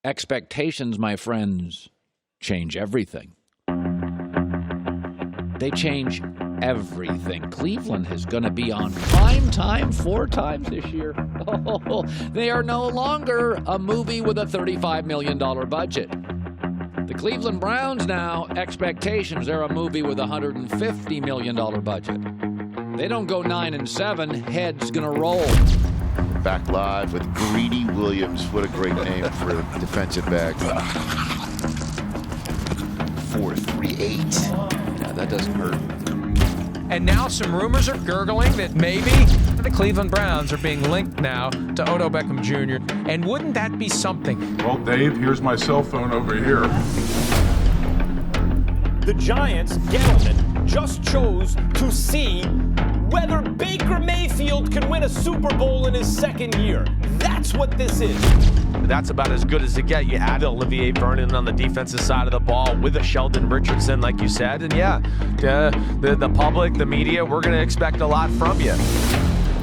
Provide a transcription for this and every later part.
Expectations, my friends, change everything. They change everything. Cleveland is going to be on prime time 4 times this year. Oh, they are no longer a movie with a $35 million budget. The Cleveland Browns now, expectations, they're a movie with a $150 million budget. They don't go 9-7, head's going to roll. Back live with Greedy Williams. What a great name for a defensive back. 4.38. Yeah, that doesn't hurt. And now some rumors are gurgling that maybe the Cleveland Browns are being linked now to Odell Beckham Jr. And wouldn't that be something? Well, Dave, here's my cell phone over here. The Giants, Gettleman, just chose to see whether Baker Mayfield can win a Super Bowl in his 2nd year. That's what this is. That's about as good as it gets. You add Olivier Vernon on the defensive side of the ball with a Sheldon Richardson, like you said. And yeah, the public, the media, we're going to expect a lot from you.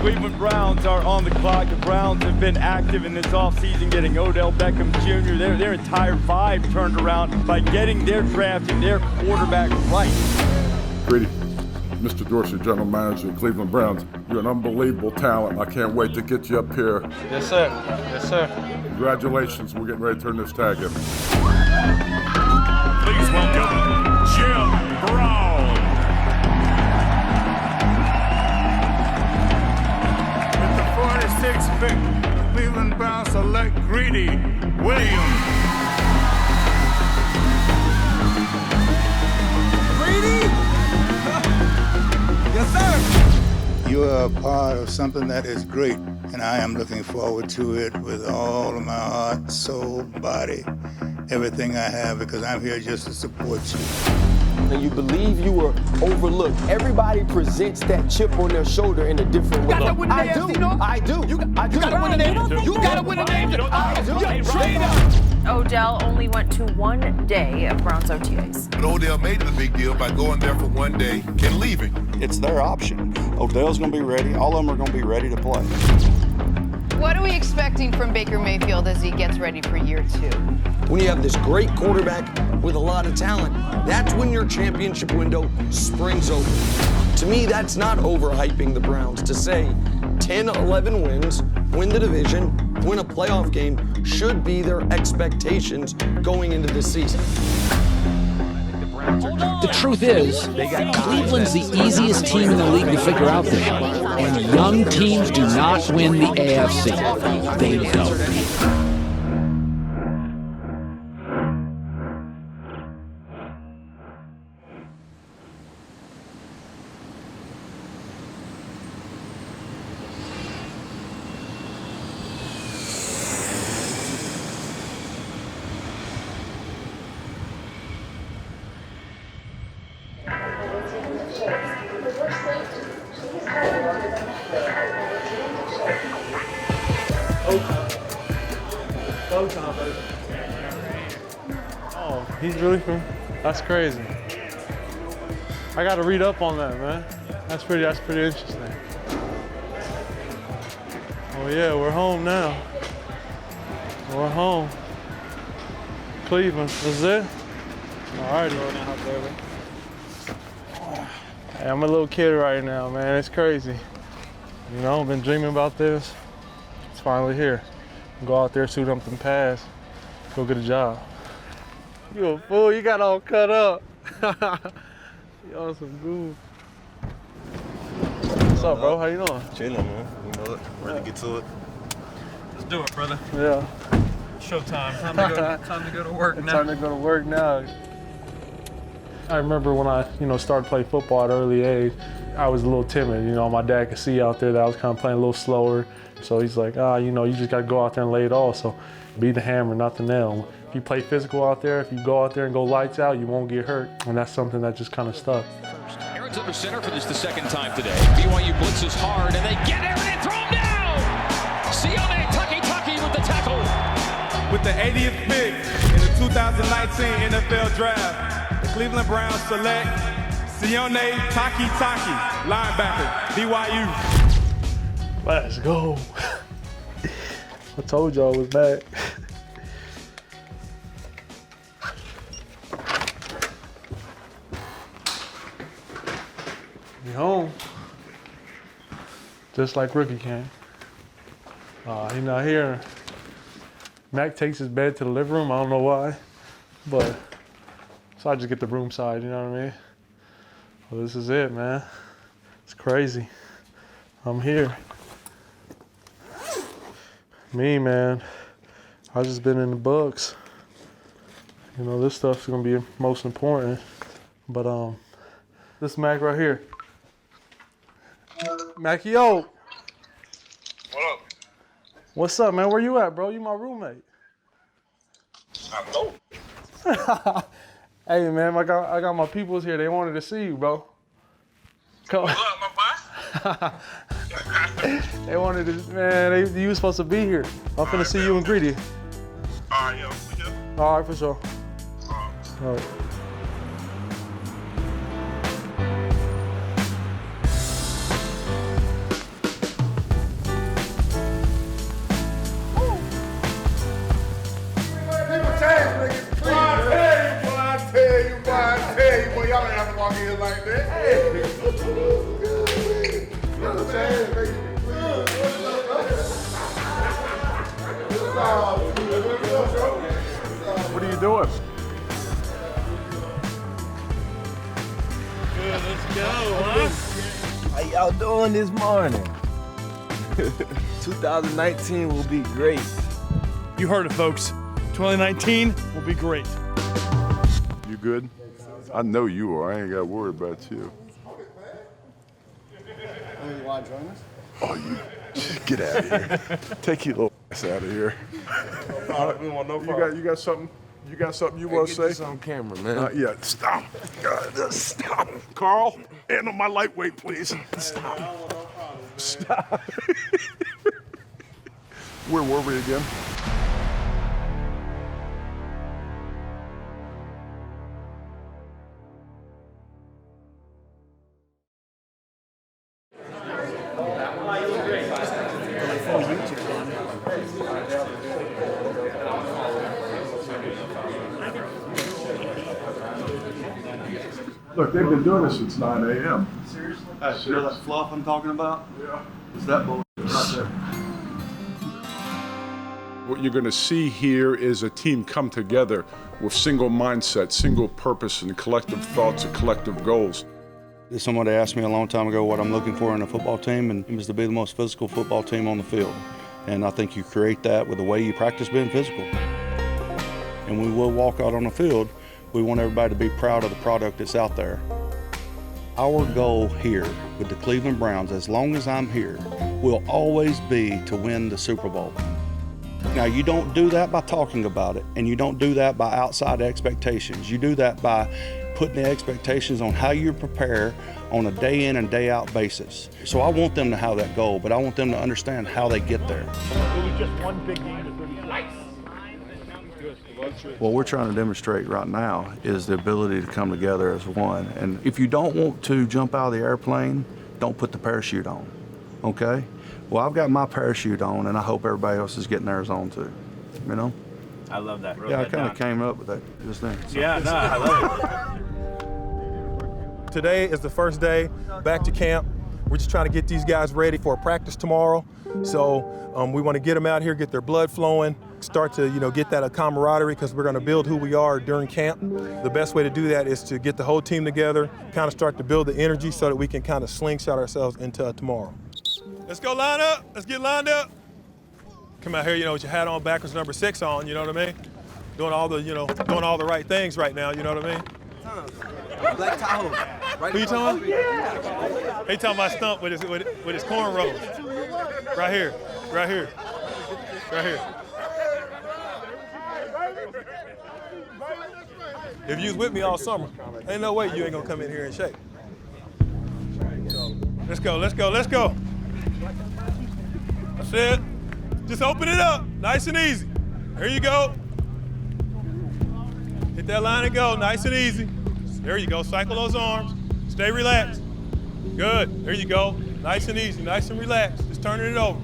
Cleveland Browns are on the clock. The Browns have been active in this offseason, getting Odell Beckham Jr. Their entire vibe turned around by getting their draft and their quarterback right. Freddie, Mr. Dorsey, General Manager of Cleveland Browns. You're an unbelievable talent. I can't wait to get you up here. Yes, sir. Yes, sir. Congratulations. We're getting ready to turn this tag in. Please welcome Jim Brown. With the 46th pick, Cleveland Browns select Greedy Williams. Greedy? Yes, sir. You are a part of something that is great, and I am looking forward to it with all of my heart, soul, body, everything I have, because I'm here just to support you. And you believe you were overlooked. Everybody presents that chip on their shoulder in a different way. I do. You gotta win the name. You gotta win the name. I do. Odell only went to 1 day of Browns OTAs. But Odell made it a big deal by going there for 1 day and leaving. It's their option. Odell's going to be ready. All of them are going to be ready to play. What are we expecting from Baker Mayfield as he gets ready for year 2? When you have this great quarterback with a lot of talent, that's when your championship window springs open. To me, that's not overhyping the Browns. To say 10, 11 wins, win the division, win a playoff game should be their expectations going into this season. The truth is, Cleveland's the easiest team in the league to figure out this year. And young teams do not win the AFC. They don't. Oh, he's really from. That's crazy. I got to read up on that, man. That's pretty interesting. Oh yeah, we're home now. We're home. Cleveland, this is it? All right. Hey, I'm a little kid right now, man. It's crazy. You know, I've been dreaming about this. It's finally here. Go out there, suit up and pass. Go get a job. You a fool, you got all cut up. You on some goof. What's up, bro? How you doing? Chilling, man. You know it. Ready to get to it. Let's do it, brother. Yeah. Showtime. Time to go to work now. Time to go to work now. I remember when I, started playing football at an early age, I was a little timid. My dad could see out there that I was kind of playing a little slower. So he's like, you just got to go out there and lay it all. So be the hammer, not the nail. If you play physical out there, if you go out there and go lights out, you won't get hurt. And that's something that just kind of stuck. Aaron's under center for this the second time today. BYU blitzes hard, and they get Aaron and throw him down! Sione Tucky with the tackle. With the 80th pick in the 2019 NFL Draft, the Cleveland Browns select Sione Tucky, linebacker, BYU. Let's go. I told y'all I was back. home. Just like rookie came. He's not here. Mac takes his bed to the living room. I don't know why, but so I just get the room side. You know what I mean? Well, this is it, man. It's crazy. I'm here. Me, man. I just been in the books. You know, this stuff's gonna be most important. But this Mac right here. Macchio. What up? What's up, man? Where you at, bro? You my roommate. I know. Hey, man, I got my peoples here. They wanted to see you, bro. Come. What's up, my boy? They wanted to, man, you was supposed to be here. I'm finna see you and Greedy. All right, yo. We good? All right, for sure. All right. Y'all ain't have to walk in like that. Hey. What are you doing? Good, let's go, huh? How y'all doing this morning? 2019 will be great. You heard it, folks. 2019 will be great. You good? I know you are. I ain't got to worry about you. You want to join us? Oh, you get out of here. Take your little ass out of here. We want no problem. You got something? You got something you want to say? This on camera, man. Yeah, stop. Stop. Carl, handle my lightweight, please. Stop. Stop. Where were we again? Look, they've been doing this since 9 a.m. Seriously? Hey, you know that fluff I'm talking about? Yeah. It's that bullshit right there. What you're going to see here is a team come together with single mindset, single purpose, and collective thoughts and collective goals. Somebody asked me a long time ago what I'm looking for in a football team, and it was to be the most physical football team on the field. And I think you create that with the way you practice being physical. And when we'll walk out on the field, we want everybody to be proud of the product that's out there. Our goal here with the Cleveland Browns, as long as I'm here, will always be to win the Super Bowl. Now, you don't do that by talking about it, and you don't do that by outside expectations. You do that by putting the expectations on how you prepare on a day in and day out basis. So I want them to have that goal, but I want them to understand how they get there. It was just one big game to 30 nice. What we're trying to demonstrate right now is the ability to come together as one. And if you don't want to jump out of the airplane, don't put the parachute on, okay? Well, I've got my parachute on, and I hope everybody else is getting theirs on too, you know? I love that. Yeah, I kind of came up with that just then. So. Yeah, no, I love it. Today is the first day back to camp. We're just trying to get these guys ready for practice tomorrow. So we want to get them out here, get their blood flowing, start to get that camaraderie, because we're going to build who we are during camp. The best way to do that is to get the whole team together, kind of start to build the energy so that we can kind of slingshot ourselves into tomorrow. Let's go line up. Let's get lined up. Come out here, with your hat on, backwards number 6 on, you know what I mean? Doing all the, doing all the right things right now, you know what I mean? Black Tahoe. Right. Who you talking about? Yeah. He talking about Stump with his cornrows. Right here, right here, right here. If you was with me all summer, ain't no way you ain't gonna come in here and shake. So, let's go, let's go, let's go. That's it. Just open it up, nice and easy. There you go. Hit that line and go, nice and easy. There you go, cycle those arms. Stay relaxed. Good, there you go. Nice and easy, nice and relaxed. Just turning it over.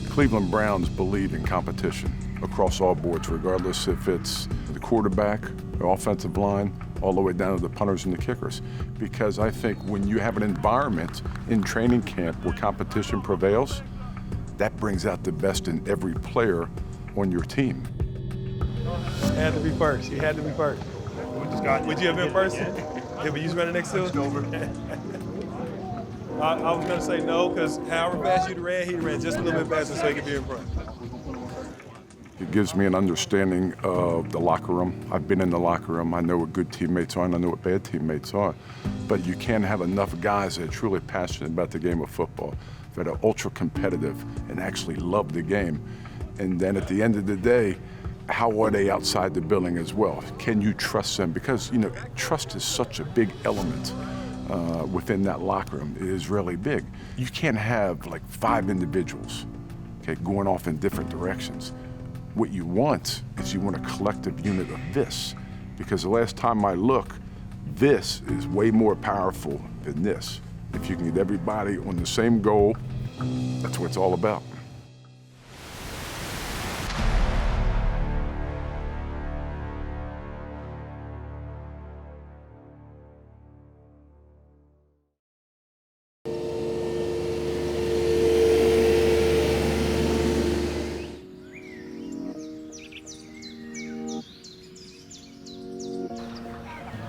Cleveland Browns believe in competition across all boards, regardless if it's the quarterback, the offensive line, all the way down to the punters and the kickers. Because I think when you have an environment in training camp where competition prevails, that brings out the best in every player on your team. Had to be first. He had to be first. Would you have been first? Yeah, but you was running next to him? I was going to say no, because however fast you'd ran, he ran just a little bit faster so he could be in front. It gives me an understanding of the locker room. I've been in the locker room. I know what good teammates are, and I know what bad teammates are. But you can't have enough guys that are truly passionate about the game of football, that are ultra competitive and actually love the game. And then at the end of the day, how are they outside the building as well? Can you trust them? Because, you know, trust is such a big element within that locker room. It is really big. You can't have like 5 individuals, okay, going off in different directions. What you want is you want a collective unit of this, because the last time I look, this is way more powerful than this. If you can get everybody on the same goal, that's what it's all about.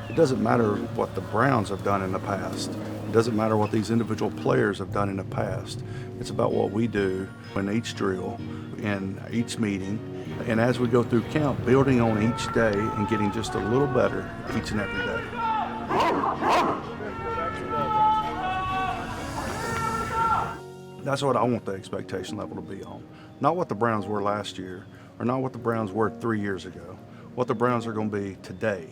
It doesn't matter what the Browns have done in the past. It doesn't matter what these individual players have done in the past. It's about what we do in each drill, in each meeting, and as we go through camp, building on each day and getting just a little better each and every day. That's what I want the expectation level to be on. Not what the Browns were last year, or not what the Browns were 3 years ago. What the Browns are going to be today.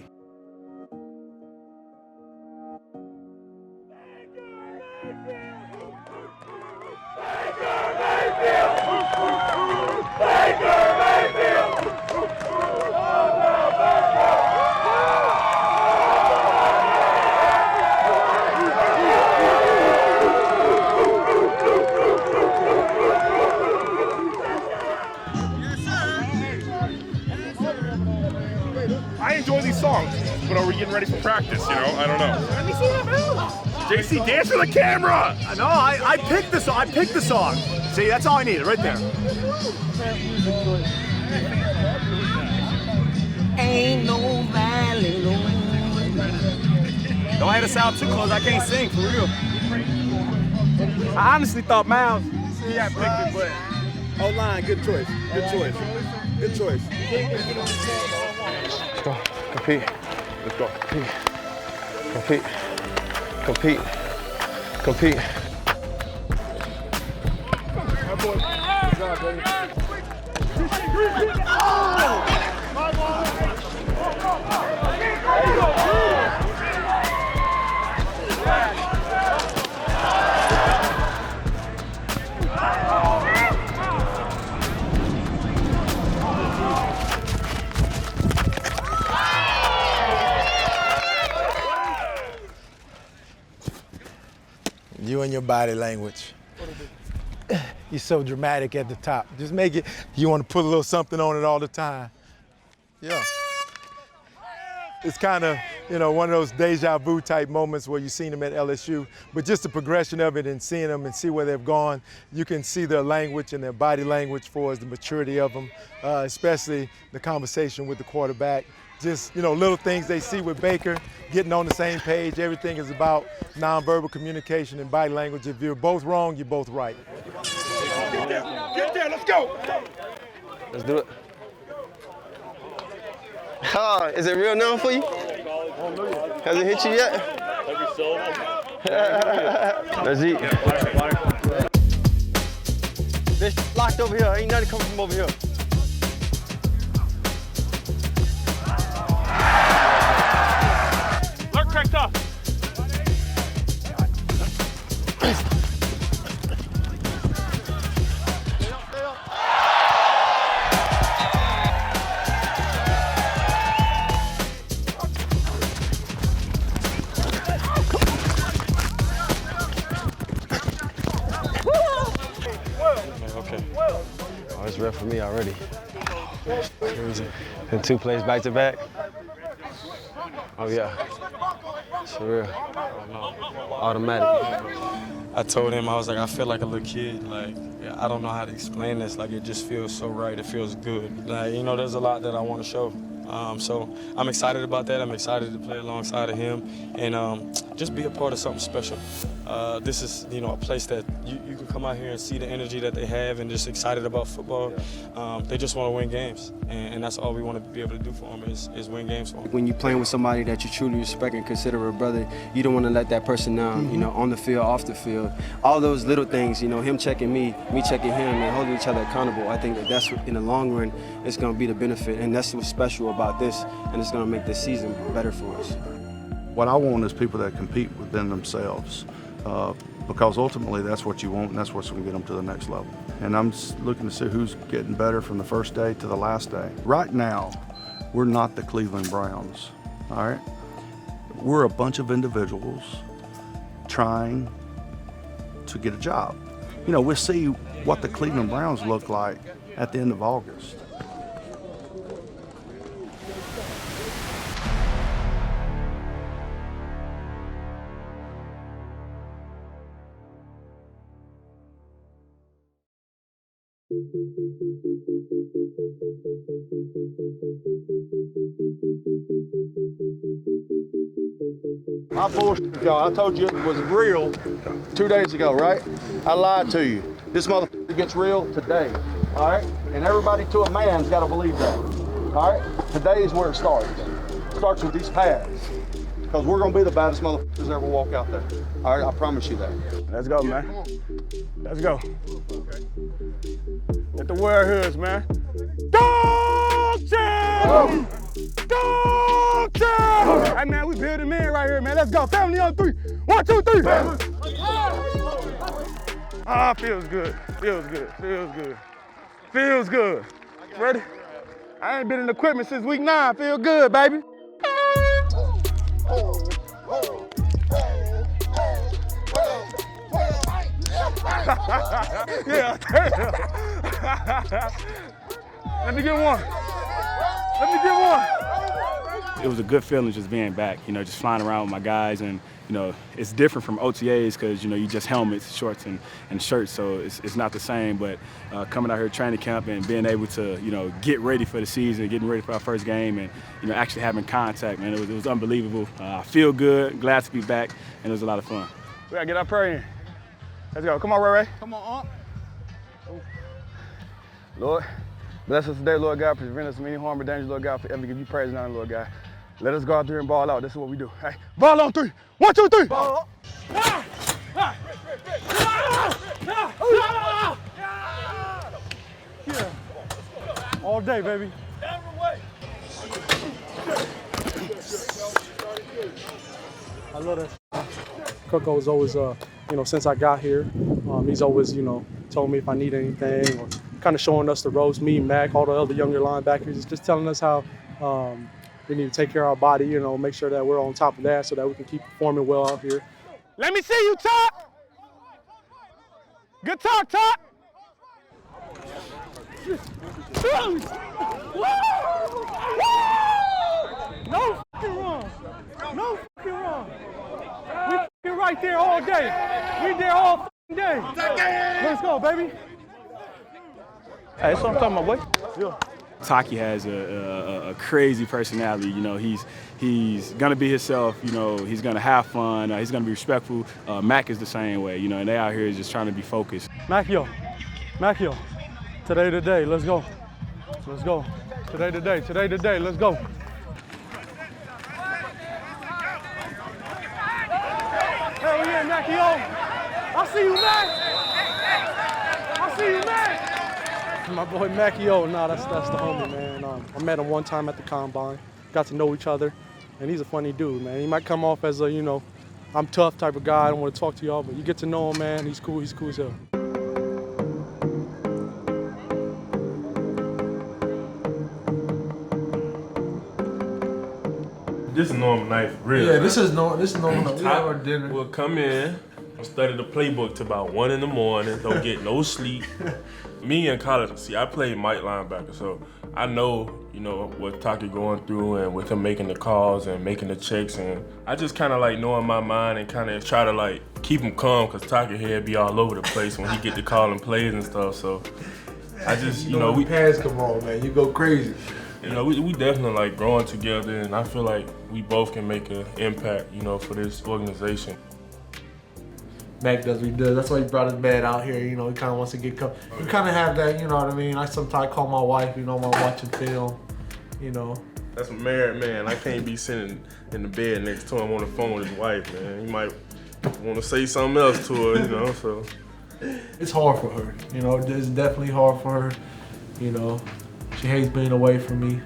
I enjoy these songs, but are we getting ready for practice, you know? I don't know. Let me see that move. JC, dance for the camera! No, I picked the song. I picked the song. See, that's all I needed right there. Ain't no valley low. Don't have to sound too close. I can't sing, for real. I honestly thought Miles, I picked it, but O-line, good choice. Good choice. Good choice. Let's go. Compete. Let's go. Compete. Compete. Compete. My boy. Good job, baby. You and your body language. You're so dramatic at the top. Just make it, you want to put a little something on it all the time. Yeah. It's kind of, you know, one of those deja vu type moments where you've seen them at LSU, but just the progression of it and seeing them and see where they've gone, you can see their language and their body language for us, the maturity of them, especially the conversation with the quarterback. Just, you know, little things they see with Baker, getting on the same page. Everything is about nonverbal communication and body language. If you're both wrong, you're both right. Get there, let's go. Let's do it. Is it real numb for you? Has it hit you yet? Let's eat. This locked over here. Ain't nothing coming from over here. They're cracked up. Okay. Oh, it's rough for me already. Crazy. And 2 plays back to back. Oh, yeah. It's real. Automatic. I told him, I was like, I feel like a little kid. Like, I don't know how to explain this. Like, it just feels so right. It feels good. Like, you know, there's a lot that I want to show. So I'm excited about that. I'm excited to play alongside of him and just be a part of something special. This is, you know, a place that you can come out here and see the energy that they have and just excited about football. They just want to win games, and that's all we want to be able to do for them is win games for them. When you're playing with somebody that you truly respect and consider a brother, you don't want to let that person down, you know, on the field, off the field. All those little things, you know, him checking me checking him, and holding each other accountable. I think that's what, in the long run, it's going to be the benefit, and that's what's special about this, and it's going to make this season better for us. What I want is people that compete within themselves, because ultimately that's what you want, and that's what's going to get them to the next level. And I'm just looking to see who's getting better from the first day to the last day. Right now, we're not the Cleveland Browns, all right? We're a bunch of individuals trying to get a job. You know, we'll see what the Cleveland Browns look like at the end of August. My bullshit, y'all. I told you it was real 2 days ago, right? I lied to you. This motherfucker gets real today, all right? And everybody to a man's got to believe that, all right? Today is where it starts. It starts with these pads, because we're going to be the baddest motherfuckers that ever walk out there. All right, I promise you that. Let's go, man. Let's go. Let the word hoods, man. Dog town! Dog town! Hey, man, we building men right here, man. Let's go. Family on 3. 1, 2, 3. Ah, feels good. Feels good. Feels good. Feels good. Ready? I ain't been in equipment since week 9. Feel good, baby. Yeah. Let me get one. Let me get one. It was a good feeling just being back, you know, just flying around with my guys. And, you know, it's different from OTAs because, you know, you just helmets, shorts, and shirts, so it's not the same. But coming out here training camp and being able to, you know, get ready for the season, getting ready for our first game, and, you know, actually having contact, man, it was unbelievable. I feel good, glad to be back, and it was a lot of fun. We gotta get our prayer in. Let's go. Come on, Ray. Come on, Lord, bless us today, Lord God. Prevent us from any harm or danger, Lord God. Forever give you praise now, Lord God. Let us go out there and ball out. This is what we do. Hey, ball on 3. 1, 2, 3. Ball. Yeah. All day, baby. I love that. Coco's always, you know, since I got here, he's always, you know, told me if I need anything, or kind of showing us the ropes, me, Mac, all the other younger linebackers, just telling us how we need to take care of our body, you know, make sure that we're on top of that so that we can keep performing well out here. Let me see you, Top. Good talk, Top. No fucking wrong. No fucking wrong. We fucking right there all day. We there all fucking day. Let's go, baby. Hey, that's what I'm talking about, boy. Yeah. Taki has a crazy personality. You know, he's gonna be himself. You know, he's gonna have fun. He's gonna be respectful. Mac is the same way. You know, and they out here just trying to be focused. Macchio, today the day. Let's go. Let's go. Today the day. Today the day. Let's go. Hell yeah, Macchio. I see you, Mac. I see you, Mac. My boy Macchio, that's the homie, man. I met him one time at the combine, got to know each other, and he's a funny dude, man. He might come off as a, you know, I'm tough type of guy, I don't want to talk to y'all, but you get to know him, man, he's cool as hell. This is normal night for real. Yeah, this is normal. We have our dinner. We'll come in, we'll study the playbook till about 1 in the morning, don't get no sleep. Me and College, see, I played Mike linebacker, so I know, you know, what Taki going through and with him making the calls and making the checks. And I just kind of like know in my mind and kind of try to like keep him calm because Taki head be all over the place when he get to calling plays and stuff. So I just, you know, we pass come on, man. You go crazy. You know, we definitely like growing together, and I feel like we both can make an impact, you know, for this organization. Mac does what he does. That's why he brought his dad out here. You know, he kind of wants to get covered. You kind of have that, you know what I mean? I sometimes call my wife, you know, while watching film, you know. That's a married man. I can't be sitting in the bed next to him on the phone with his wife, man. He might want to say something else to her, you know, so. It's hard for her, you know. It's definitely hard for her, you know. She hates being away from me.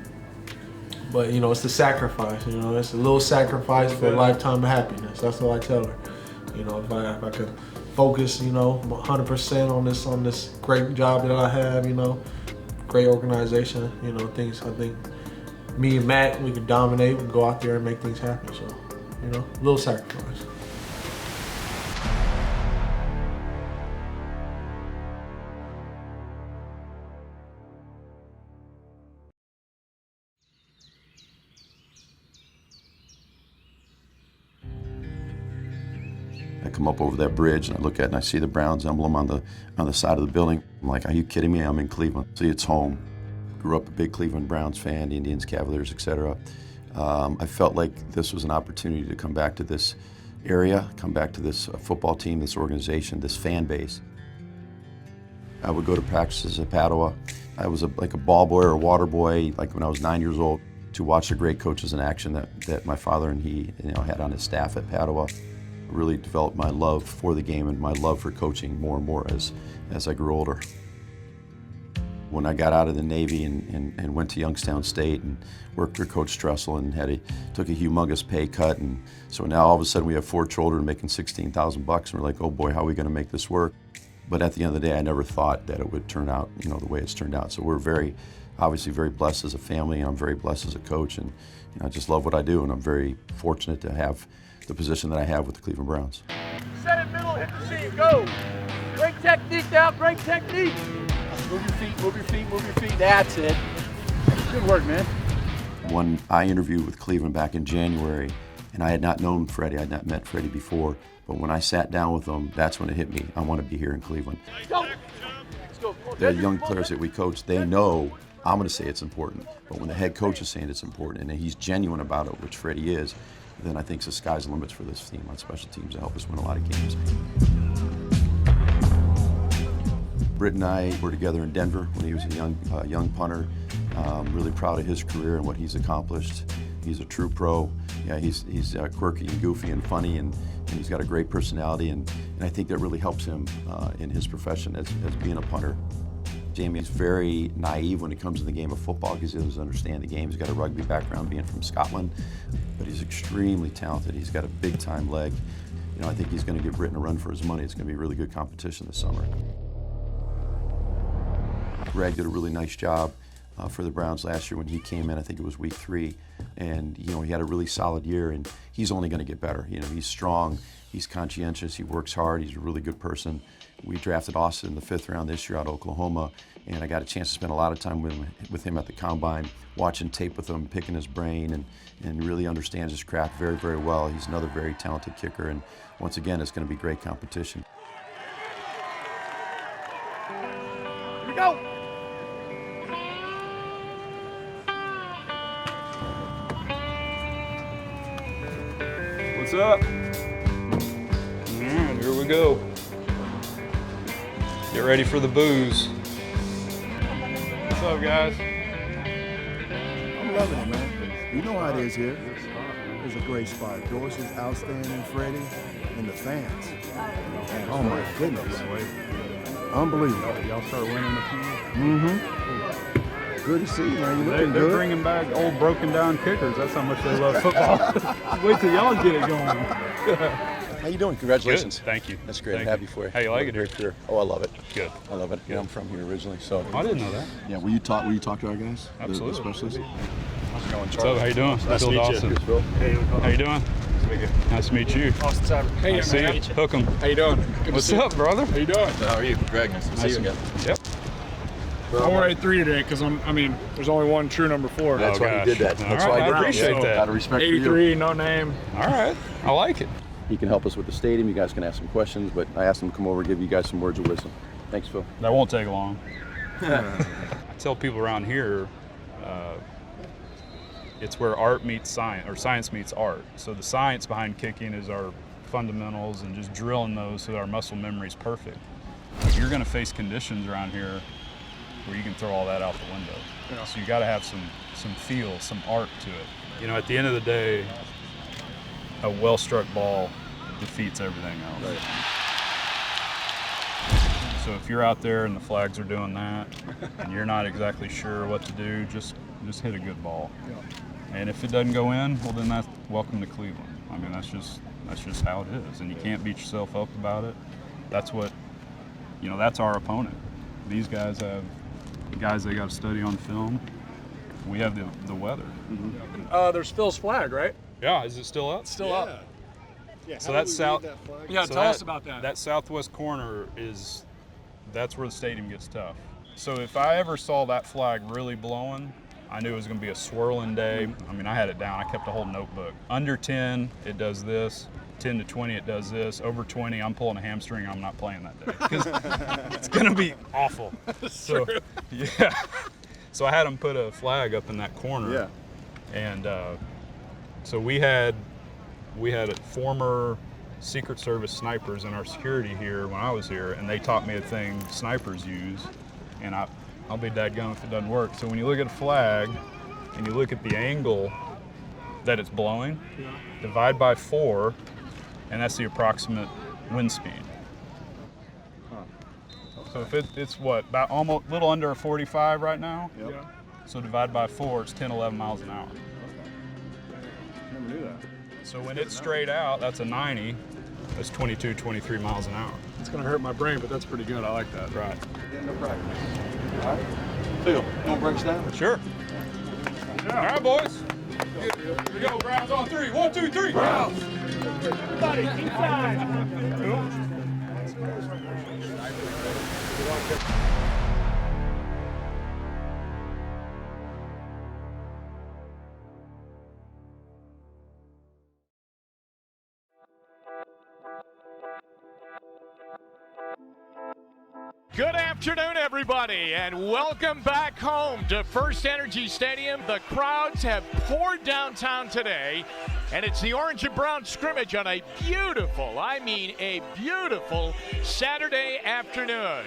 But, you know, it's the sacrifice, you know. It's a little sacrifice for a lifetime of happiness. That's what I tell her. You know, if I could focus, you know, 100% on this great job that I have, you know, great organization, you know, things. I think me and Matt, we can dominate, we can go out there and make things happen. So, you know, a little sacrifice. I come up over that bridge and I look at it and I see the Browns emblem on the side of the building. I'm like, are you kidding me? I'm in Cleveland. See, it's home. Grew up a big Cleveland Browns fan, Indians, Cavaliers, etc. I felt like this was an opportunity to come back to this area, come back to this football team, this organization, this fan base. I would go to practices at Padua. I was like a ball boy or a water boy, like when I was 9 years old, to watch the great coaches in action that my father and he, you know, had on his staff at Padua. Really developed my love for the game and my love for coaching more and more as I grew older. When I got out of the Navy and went to Youngstown State and worked for Coach Stressel and took a humongous pay cut, and so now all of a sudden we have 4 children making $16,000 and we're like, oh boy, how are we going to make this work? But at the end of the day, I never thought that it would turn out, you know, the way it's turned out. So we're obviously very blessed as a family, and I'm very blessed as a coach, and you know, I just love what I do, and I'm very fortunate to have the position that I have with the Cleveland Browns. Set it middle, hit the seam, go. Great technique now, great technique. Move your feet, move your feet, move your feet. That's it. Good work, man. When I interviewed with Cleveland back in January, and I had not known Freddie, I had not met Freddie before, but when I sat down with him, that's when it hit me. I want to be here in Cleveland. Go. Let's go. The young players that we coach, they know I'm going to say it's important, but when the head coach is saying it's important and he's genuine about it, which Freddie is, then I think the sky's the limits for this team on special teams to help us win a lot of games. Britt and I were together in Denver when he was a young punter. Really proud of his career and what he's accomplished. He's a true pro. Yeah, he's quirky and goofy and funny, and he's got a great personality, and I think that really helps him in his profession as being a punter. Jamie is very naive when it comes to the game of football because he doesn't understand the game. He's got a rugby background being from Scotland, but he's extremely talented. He's got a big-time leg. You know, I think he's going to give Britain a run for his money. It's going to be a really good competition this summer. Greg did a really nice job for the Browns last year when he came in. I think it was week 3, and you know, he had a really solid year, and he's only going to get better. You know, he's strong, he's conscientious, he works hard, he's a really good person. We drafted Austin in the 5th round this year out of Oklahoma, and I got a chance to spend a lot of time with him at the combine, watching tape with him, picking his brain, and really understands his craft very, very well. He's another very talented kicker, and once again, it's going to be great competition. Here we go. What's up? Here we go. Get ready for the booze. What's up, guys? I'm loving it, man. You know how it is here. It's a great spot. Doris is outstanding, Freddie, and the fans. And oh my goodness. Unbelievable. Y'all start winning a few? Mm-hmm. Good to see you, man. You're looking They're good. bringing back old broken down kickers. That's how much they love football. Wait till y'all get it going. How you doing? Congratulations. Good. Thank you. That's great. Thank I'm happy you. for you. How you like it here? Great career. Oh, I love it. Good. I love it. Good. Yeah, I'm from here originally, so. I didn't know that. Yeah, will you talk to our guys? Absolutely. The specialists? How's it going, What's up? How you doing? Nice to meet Dawson. you. Phil. Hey, how you doing? Nice to meet you. Austin Cyber. Hey, nice to see you. Hook 'em. How you doing? Good What's to see up, brother? How you doing? How are you? Greg, nice to see you again. Yep. I'm wearing 3 today because there's only one true number 4. That's why he did that. That's All why right, I I appreciate that. Out of respect for you. 83, no name. All right, I like it. He can help us with the stadium. You guys can ask some questions, but I asked him to come over and give you guys some words of wisdom. Thanks, Phil. That won't take long. I tell people around here, it's where art meets science, or science meets art. So the science behind kicking is our fundamentals and just drilling those so that our muscle memory is perfect. You're going to face conditions around here where you can throw all that out the window. Yeah. So you got to have some feel, some art to it. You know, at the end of the day, a well-struck ball defeats everything else. Right. So if you're out there and the flags are doing that, and you're not exactly sure what to do, just hit a good ball. Yeah. And if it doesn't go in, well then that's welcome to Cleveland. I mean, that's just how it is, and you can't beat yourself up about it. That's what, that's our opponent. These guys have guys they got to study on film. We have the weather. Mm-hmm. There's Phil's flag, right? Yeah, is it still up? It's still up. Yeah, so that's south. Yeah, so tell us about that. That southwest corner that's where the stadium gets tough. So if I ever saw that flag really blowing, I knew it was going to be a swirling day. I mean, I had it down. I kept a whole notebook. Under 10, it does this. 10 to 20, it does this. Over 20, I'm pulling a hamstring. I'm not playing that day because it's going to be awful. So, yeah. So I had them put a flag up in that corner. Yeah. And so we had former Secret Service snipers in our security here when I was here, and they taught me a thing snipers use, and I'll be dadgum if it doesn't work. So when you look at a flag and you look at the angle that it's blowing, divide by 4, and that's the approximate wind speed. So if it's what, about almost a little under a 45 right now? Yep. Yeah. So divide by 4, it's 10, 11 miles an hour. Never knew that. So when it's straight out, that's a 90. That's 22, 23 miles an hour. It's going to hurt my brain, but that's pretty good. I like that. Right. No practice. All right. Phil, you want to break us down? Sure. All right, boys. Here we go. Browns on 3. 1, 2, 3. Browns. Everybody, inside. Good afternoon, everybody, and welcome back home to First Energy Stadium. The crowds have poured downtown today, and it's the orange and brown scrimmage on a beautiful, I mean a beautiful Saturday afternoon.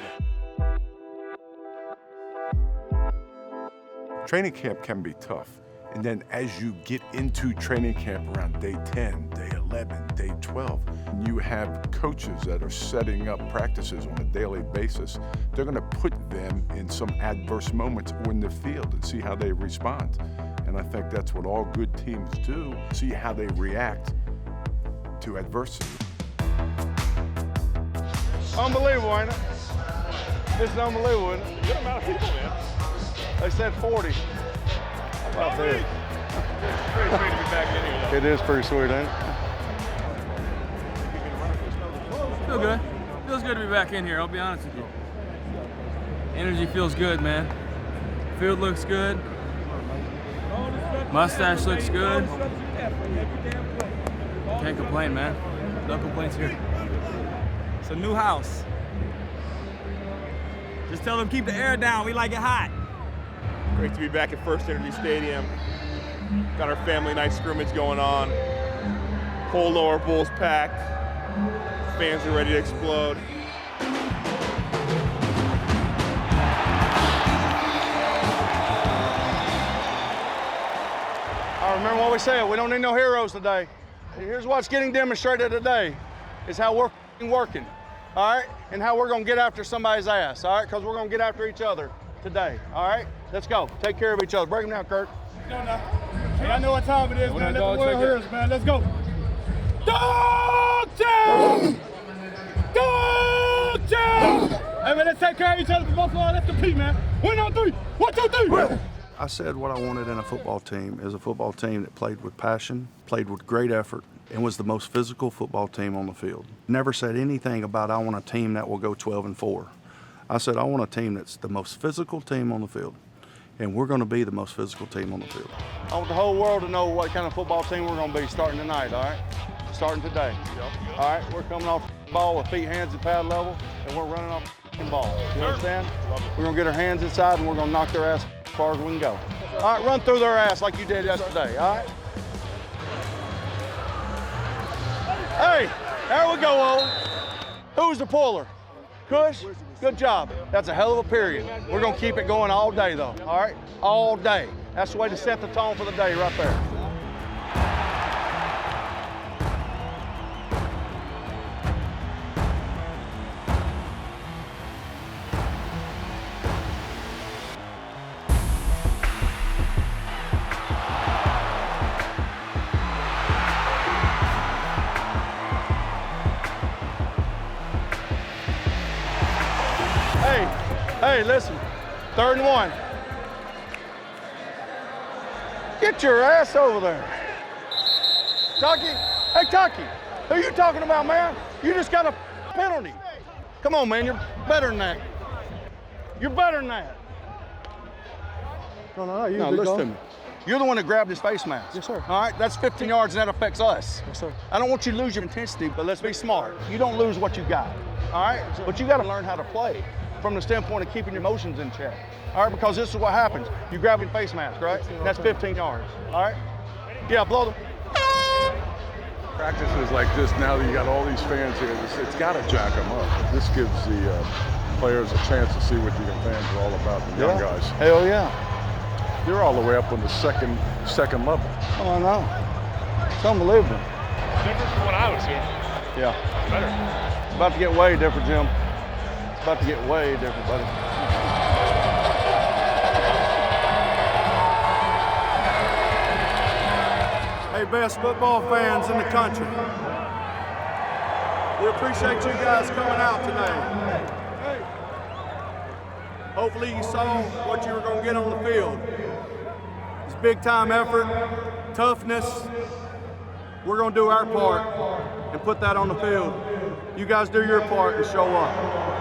Training camp can be tough. And then as you get into training camp around day 10, day 11, day 12, you have coaches that are setting up practices on a daily basis. They're going to put them in some adverse moments or in the field and see how they respond. And I think that's what all good teams do, see how they react to adversity. Unbelievable, ain't it? This is unbelievable, isn't it? Good amount of people, man. They said 40. How about that? It's pretty sweet to be back in here, though. It is pretty sweet, ain't it? Feel good. Feels good to be back in here, I'll be honest with you. Energy feels good, man. Field looks good. Mustache looks good. Can't complain, man. No complaints here. It's a new house. Just tell them keep the air down, we like it hot. Great to be back at First Energy Stadium. Got our family night scrimmage going on. Whole lower Bulls packed. Fans are ready to explode. I remember what we said, we don't need no heroes today. Here's what's getting demonstrated today, is how we're working, all right? And how we're gonna get after somebody's ass, all right? Because we're gonna get after each other today, all right? Let's go, take care of each other. Break them down, Kurt. No. Hey, I know what time it is, man. Let the world hear us, man. Let's go. Dog town! Dog town! Hey, man, let's take care of each other for Buffalo. Let's compete, man. 1 on 3. 1, 2, 3. I said what I wanted in a football team is a football team that played with passion, played with great effort, and was the most physical football team on the field. Never said anything about I want a team that will go 12-4. I said, I want a team that's the most physical team on the field. And we're going to be the most physical team on the field. I want the whole world to know what kind of football team we're going to be starting tonight, all right? Starting today. All right, we're coming off the ball with feet, hands at pad level, and we're running off the ball. You understand? We're going to get our hands inside, and we're going to knock their ass as far as we can go. All right, run through their ass like you did yesterday, all right? Hey, there we go, Owen. Who's the puller? Kush? Good job. That's a hell of a period. We're going to keep it going all day, though, all right? All day. That's the way to set the tone for the day right there. Hey, listen, 3rd and 1. Get your ass over there. Tucky, hey, Tucky, who you talking about, man? You just got a penalty. Come on, man, you're better than that. You're better than that. No, listen to me. You're the one that grabbed his face mask. Yes, sir. All right, that's 15 yards, and that affects us. Yes, sir. I don't want you to lose your intensity, but let's be smart. You don't lose what you got, all right? Yes, but you got to learn how to play from the standpoint of keeping your emotions in check. All right, because this is what happens. You grab your face mask, right? And that's 15 yards, all right? Yeah, blow them. Practices like this, now that you got all these fans here, it's got to jack them up. This gives the players a chance to see what the fans are all about, the young guys. Hell yeah. They're all the way up on the second level. Oh, I know. It's unbelievable. Different from when I was here. Yeah. Better. It's about to get way different, Jim. It's about to get way different, buddy. Hey, best football fans in the country. We appreciate you guys coming out today. Hopefully you saw what you were going to get on the field. It's big time effort, toughness. We're going to do our part and put that on the field. You guys do your part and show up.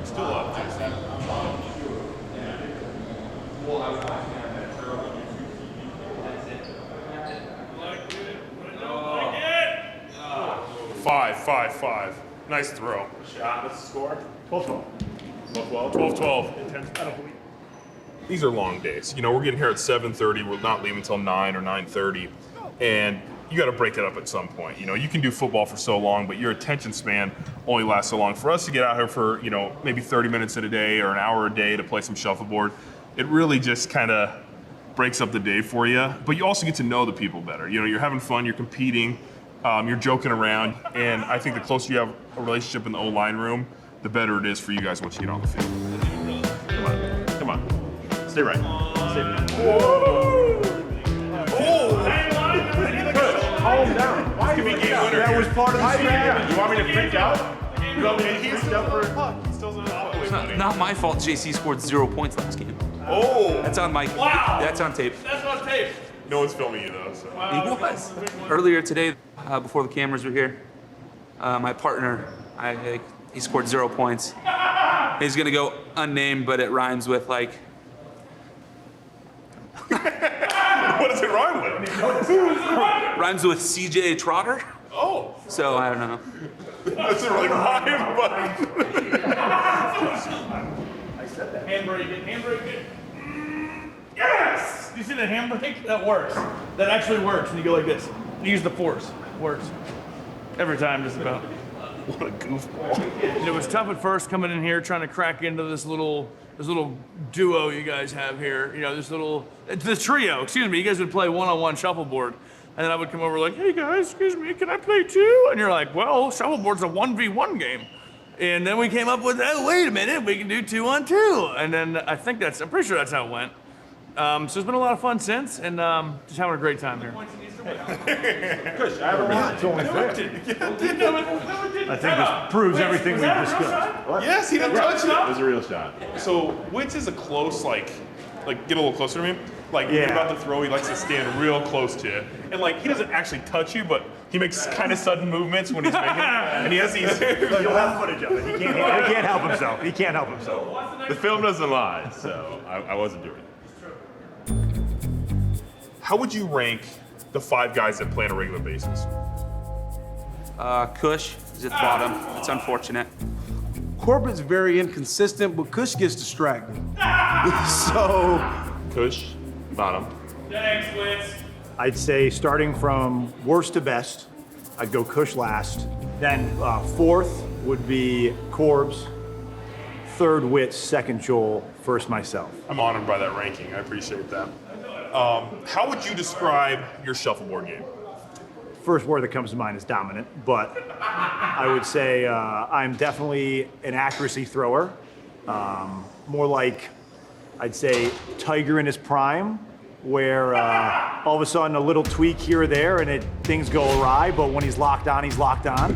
Still up, Jason. Five. Nice throw. Shot. What's the score? 12-12. 12-12. These are long days. You know, we're getting here at 7:30. We're not leaving until 9 or 9:30. And you got to break it up at some point. You know, you can do football for so long, but your attention span only lasts so long. For us to get out here for, you know, maybe 30 minutes a day or an hour a day to play some shuffleboard, it really just kind of breaks up the day for you. But you also get to know the people better. You know, you're having fun, you're competing, you're joking around, and I think the closer you have a relationship in the O-line room, the better it is for you guys once you get on the field. Come on. Stay right. Stay right. Calm down. Why are you game winner? That was part of the game. You want me to freak out? You want me to he's up for Not my fault. JC scored 0 points last game. Oh. That's on my. Wow. That's on tape. That's on tape. No one's filming you though. So. He was. Earlier today, before the cameras were here, my partner, he scored 0 points. He's gonna go unnamed, but it rhymes with like. What does it rhyme with? Rhymes with CJ Trotter. Oh. So I don't know. Doesn't really rhyme, but. I said that. Handbrake it. Yes! You see the handbrake? That works. That actually works when you go like this. You use the force. Works. Every time, just about. What a goofball. And it was tough at first coming in here trying to crack into this little duo you guys have here. You know, this trio, excuse me. You guys would play one-on-one shuffleboard. And then I would come over like, hey guys, excuse me, can I play too? And you're like, well, shuffleboard's a 1v1 game. And then we came up with, oh, wait a minute, we can do 2-on-2. And then I'm pretty sure that's how it went. So it's been a lot of fun since, and just having a great time here. Kush, I haven't been. It's only fair. I think this proves everything we've discussed. What? Yes, he didn't touch it. It was a real shot. So Witz is a close, like get a little closer to me. Like when you're about to throw, he likes to stand real close to you, and like he doesn't actually touch you, but he makes kind of sudden movements when he's making. And he has these. You'll have footage of it. He can't help himself. He can't help himself. The film doesn't lie, so I wasn't doing it. How would you rank the 5 guys that play on a regular basis? Kush is at the bottom. It's unfortunate. Corbett's very inconsistent, but Kush gets distracted. So, Kush, bottom. Thanks, Witz. I'd say starting from worst to best, I'd go Kush last. Then fourth would be Corbs. Third, Witz. Second, Joel. First, myself. I'm honored by that ranking. I appreciate that. How would you describe your shuffleboard game? First word that comes to mind is dominant, but I would say I'm definitely an accuracy thrower. More like, I'd say, Tiger in his prime, where all of a sudden a little tweak here or there and things go awry, but when he's locked on, he's locked on.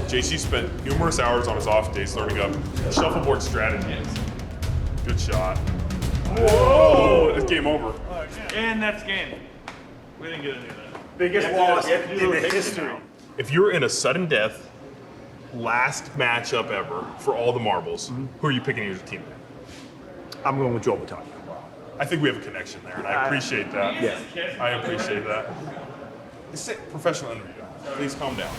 JC spent numerous hours on his off days learning up shuffleboard strategies. Good shot. Whoa! It's game over. And that's game. We didn't get into that. Biggest loss in the history. If you're in a sudden death, last matchup ever for all the marbles, who are you picking as your teammate? I'm going with Joel Baton. I think we have a connection there, and I appreciate that. Yeah. I appreciate that. It's a professional interview. Please calm down.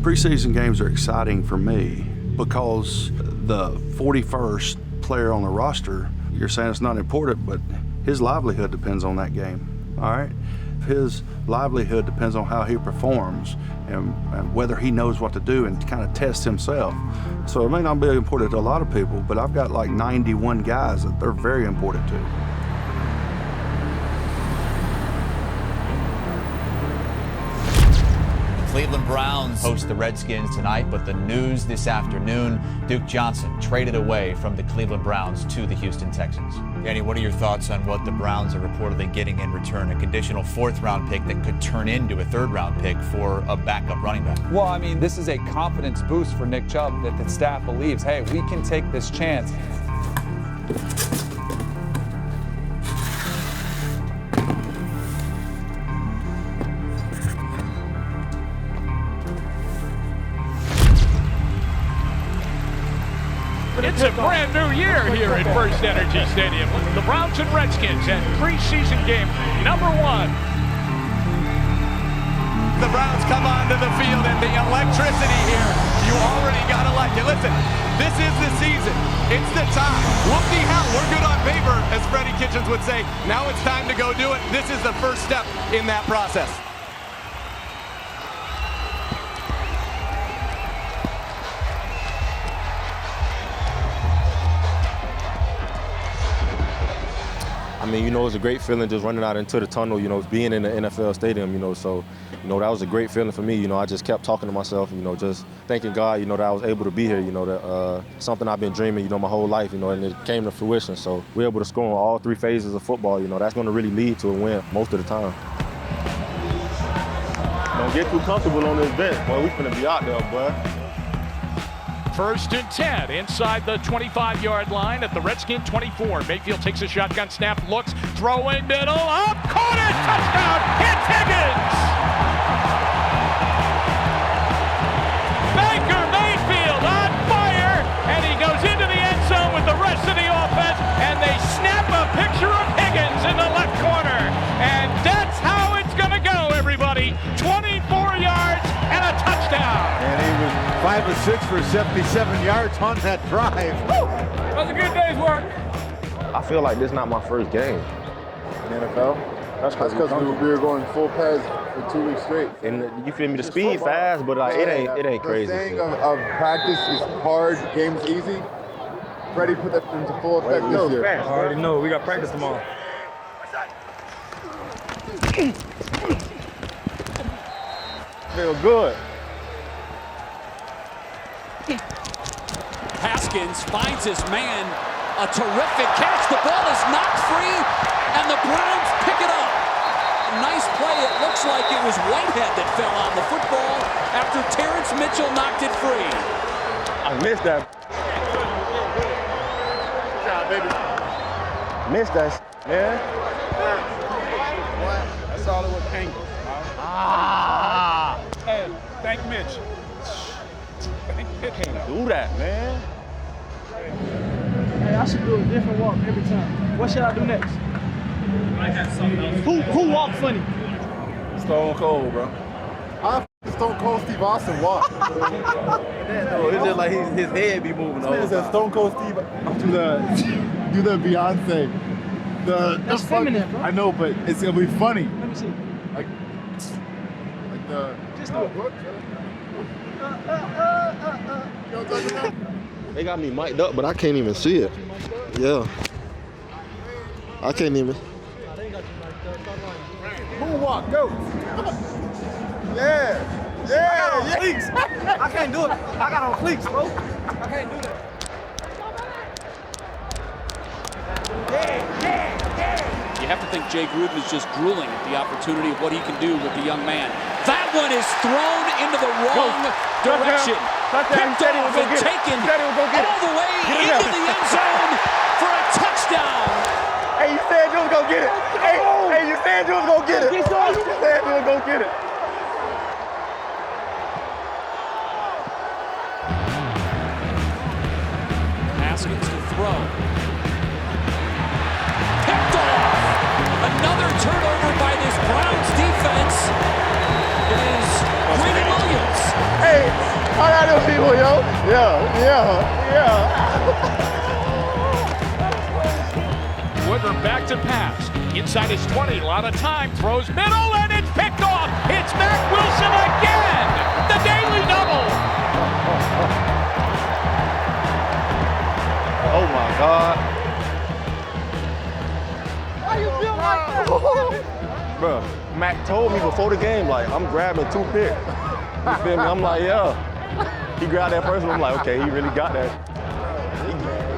Preseason games are exciting for me because the 41st player on the roster, you're saying it's not important, but his livelihood depends on that game, all right? His livelihood depends on how he performs and whether he knows what to do and kind of test himself. So it may not be important to a lot of people, but I've got like 91 guys that they're very important to. Cleveland Browns host the Redskins tonight, but the news this afternoon, Duke Johnson traded away from the Cleveland Browns to the Houston Texans. Danny, what are your thoughts on what the Browns are reportedly getting in return? A conditional 4th-round pick that could turn into a 3rd-round pick for a backup running back. Well, I mean, this is a confidence boost for Nick Chubb that the staff believes, hey, we can take this chance. It's a brand new year here at First Energy Stadium. The Browns and Redskins at preseason game number 1. The Browns come onto the field and the electricity here, you already gotta like it. Listen, this is the season. It's the time. Whoopty hell, we're good on paper, as Freddie Kitchens would say. Now it's time to go do it. This is the first step in that process. I mean, you know, it's a great feeling just running out into the tunnel, you know, being in the NFL stadium, you know, so, you know, that was a great feeling for me. You know, I just kept talking to myself, you know, just thanking God, you know, that I was able to be here, you know, that something I've been dreaming, you know, my whole life, you know, and it came to fruition. So we're able to score in all 3 phases of football, you know, that's going to really lead to a win most of the time. Don't get too comfortable on this bench, boy. We finna be out there, boy. 1st and 10 inside the 25-yard line at the Redskin 24. Mayfield takes a shotgun snap, looks, throwing middle, up, caught it, touchdown, hits Higgins! Baker Mayfield on fire, and he goes into the end zone with the rest of the offense, and they snap a picture of Higgins in the left corner. And that's how it's gonna go, everybody. 24 yards and a touchdown. And he was 5 of 6 for 77 yards on that drive. That was a good day's work. I feel like this is not my first game in the NFL. That's because we were going full pads for 2 weeks straight. And you feel me? The speed fast, but like it ain't crazy. The saying of practice is hard, game's easy. Freddie put that into full effect this year. I already know. We got practice tomorrow. Feel good. Haskins finds his man. A terrific catch. The ball is knocked free, and the Browns pick it up. A nice play. It looks like it was Whitehead that fell on the football after Terrence Mitchell knocked it free. I missed that. Good job, baby. Missed that, man. That's all it was, angle. Hey, thank Mitch. Thank Mitch. Can't do that, man. Hey, I should do a different walk every time. What should I do next? I have something else. Who walked funny? Stone Cold, bro. How Stone Cold Steve Austin walk? It's just like his head be moving over. It's a Stone Cold Steve. Do the Beyonce. That's feminine, bro. I know, but it's gonna be funny. Let me see. Like the. Just do it. You know what I'm talking about? They got me mic'd up, but I can't even see it. Yeah. I can't even. Moonwalk, go. Yeah. Yeah. Cleats. I can't do it. I got on cleats, bro. I can't do that. You have to think Jay Gruden is just drooling at the opportunity of what he can do with the young man. That one is thrown into the wrong direction. Picked off and taken all the way into the end zone for a touchdown. Hey, you said you was gonna get it. Hey, you said you was gonna get it. You said you was gonna get it. Haskins to throw. Picked off. Another turnover by this Browns defense. It is Greedy Williams. Hey, I got them people, yo. Yeah. Woodard back to pass. Inside his 20, a lot of time. Throws middle, and it's picked off. It's Mac Wilson again. The daily double. Oh my God. Why you feel like that? Bro, Mac told me before the game, like, I'm grabbing 2 picks. You feel me? I'm like, yeah. He grabbed that first one. I'm like, okay, he really got that.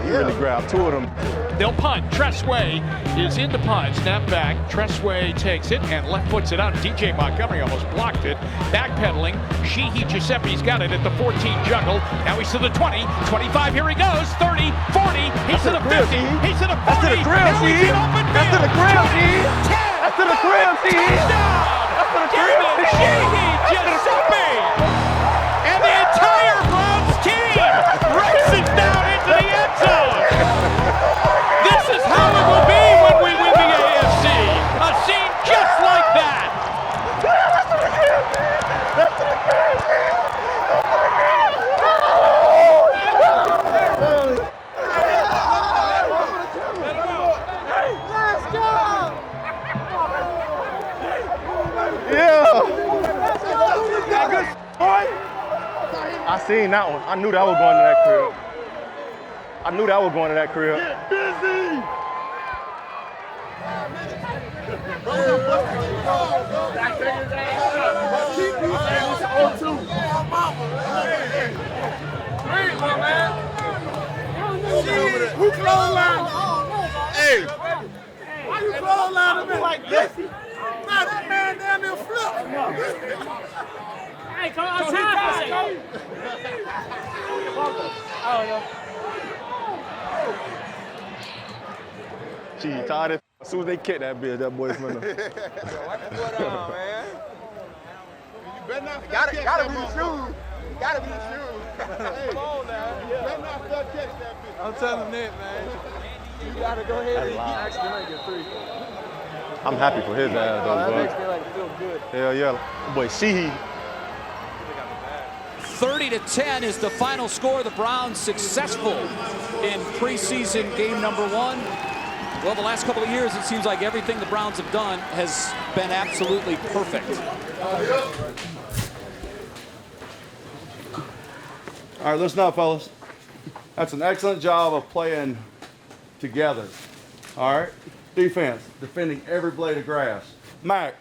He really grabbed 2 of them. They'll punt. Tressway is in the punt. Snap back. Tressway takes it and left foots it out. DJ Montgomery almost blocked it. Backpedaling. Sheehy Giuseppe's got it at the 14 juggle. Now he's to the 20. 25. Here he goes. 30. 40. He's to the 50. He's to the 40. That's to the crib, Sheehy. That's to the crib, Sheehy. That's to the crib, Sheehy. That's to the crib, Sheehy Giuseppe. And the entire Browns team races down into the end zone. This is how it will be when we win the AFC. A scene just like that. I seen that one. I knew that was going to that crib. I knew that was going to that crib. Get busy. Who clothesline? Hey. Why you clothesline me like this? Nah, that man damn near flip. Hey, come on, time. I don't know. She tired as soon as they kick that bitch, that boy's finna. What on, man? You better not Gotta catch be that the motherfucker. shoes. Gotta be the shoes. Hey, come on now. You better not catch that bitch. I'm telling that, man. You gotta go ahead and actually make it 3. I'm happy for his ass, though, That bro. makes me like feel good. Hell yeah. Boy, Sheehy. 30-10 is the final score. The Browns successful in preseason game number 1. Well, the last couple of years, it seems like everything the Browns have done has been absolutely perfect. All right, listen up, fellas. That's an excellent job of playing together. All right? Defense, defending every blade of grass. Mac,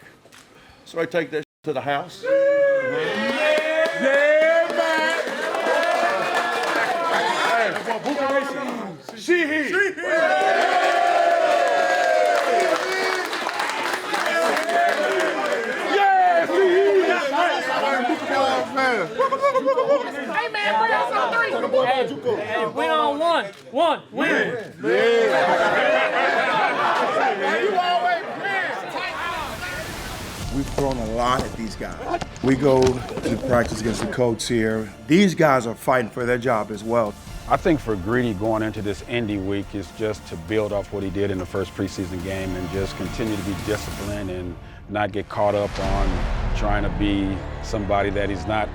so I take that to the house. Hey man, bring us some three. Hey, win on one. Win. We've thrown a lot at these guys. We go to practice against the Colts here. These guys are fighting for their job as well. I think for Greedy going into this Indy week is just to build off what he did in the first preseason game and just continue to be disciplined and not get caught up on trying to be somebody that he's not